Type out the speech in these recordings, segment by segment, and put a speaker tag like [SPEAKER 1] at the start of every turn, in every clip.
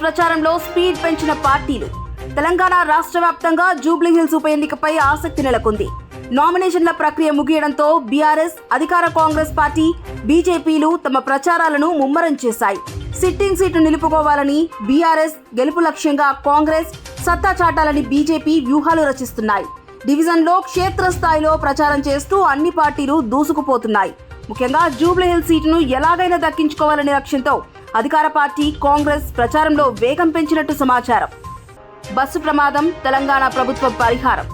[SPEAKER 1] ప్రచారంలో స్పీడ్ పెంచిన పార్టీలు. తెలంగాణ రాష్ట్ర వ్యాప్తంగా జూబ్లీహిల్స్ ఉప ఎన్నికపై ఆసక్తి నెలకొంది. నామినేషన్ల ప్రక్రియ ముగియడంతో బీఆర్ఎస్, అధికార కాంగ్రెస్ పార్టీ, బీజేపీలు తమ ప్రచారాలను ముమ్మరం చేశాయి. సిట్టింగ్ సీటు నిలుపుకోవాలని బీఆర్ఎస్, గెలుపు లక్ష్యంగా కాంగ్రెస్, సత్తా చాటాలని బీజేపీ వ్యూహాలు రచిస్తున్నాయి. డివిజన్లో క్షేత్రస్థాయిలో ప్రచారం చేస్తూ అన్ని పార్టీలు దూసుకుపోతున్నాయి. ముఖ్యంగా జూబ్లీహిల్స్ సీటును ఎలాగైనా దక్కించుకోవాలనే లక్ష్యంతో అధికార పార్టీ, కాంగ్రెస్ ప్రచారంలో వేగం పెంచినట్టు సమాచారం. బస్సు ప్రమాదం, తెలంగాణ ప్రభుత్వం పరిహారం.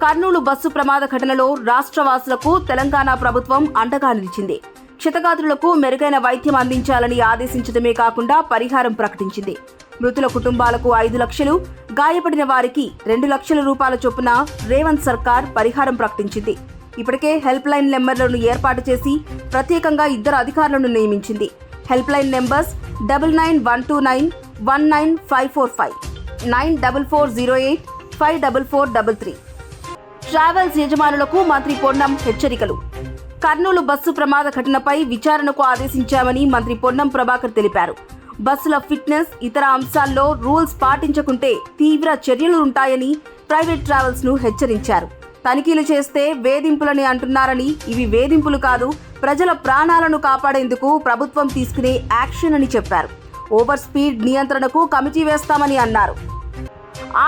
[SPEAKER 1] కర్నూలు బస్సు ప్రమాద ఘటనలో రాష్ట్రవాసులకు తెలంగాణ ప్రభుత్వం అండగా నిలిచింది. క్షతగాత్రులకు మెరుగైన వైద్యం అందించాలని ఆదేశించడమే కాకుండా పరిహారం ప్రకటించింది. మృతుల కుటుంబాలకు 5 లక్షలు, గాయపడిన వారికి 2 లక్షల రూపాయల చొప్పున రేవంత్ సర్కార్ పరిహారం ప్రకటించింది. ఇప్పటికే హెల్ప్ లైన్ నెంబర్లను ఏర్పాటు చేసి ప్రత్యేకంగా 2 అధికారులను నియమించింది. Help line numbers 9912919545, 9440854433. ట్రావెల్స్ యజమానులకు మంత్రి పొన్నం హెచ్చరికలు. కర్నూలు బస్సు ప్రమాద ఘటనపై విచారణకు ఆదేశించామని మంత్రి పొన్నం ప్రభాకర్ తెలిపారు. బస్సుల ఫిట్నెస్, ఇతర అంశాల్లో రూల్స్ పాటించకుంటే తీవ్ర చర్యలు ఉంటాయని ప్రైవేట్ ట్రావెల్స్ ను హెచ్చరించారు. తనిఖీలు చేస్తే వేధింపులని అంటున్నారని, ఇవి వేధింపులు కాదు, ప్రజల ప్రాణాలను కాపాడేందుకు ప్రభుత్వం తీసుకునే యాక్షన్ అని చెప్పారు. ఓవర్ స్పీడ్ నియంత్రణకు కమిటీ వేస్తామని అన్నారు.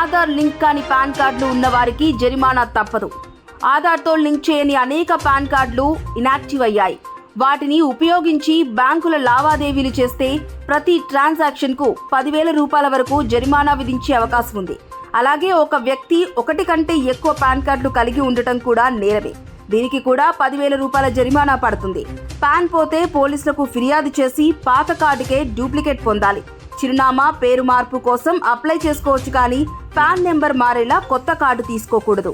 [SPEAKER 1] ఆధార్ లింక్ కాని పాన్ కార్డులు ఉన్న వారికి జరిమానా తప్పదు. ఆధార్తో లింక్ చేయని అనేక పాన్ కార్డులు ఇనాక్టివ్ అయ్యాయి. వాటిని ఉపయోగించి బ్యాంకుల లావాదేవీలు చేస్తే ప్రతి ట్రాన్సాక్షన్కు 10,000 రూపాయల వరకు జరిమానా విధించే అవకాశం ఉంది. అలాగే ఒక వ్యక్తి 1 కంటే ఎక్కువ పాన్ కార్డులు కలిగి ఉండటం కూడా నేరమే. దీనికి కూడా 10,000 రూపాయల జరిమానా పడుతుంది. పాన్ పోతే పోలీసులకు ఫిర్యాదు చేసి పాత కార్డుకే డూప్లికేట్ పొందాలి. చిరునామా, పేరు మార్పు కోసం అప్లై చేసుకోవచ్చు, కానీ పాన్ నెంబర్ మారేలా కొత్త కార్డు తీసుకోకూడదు.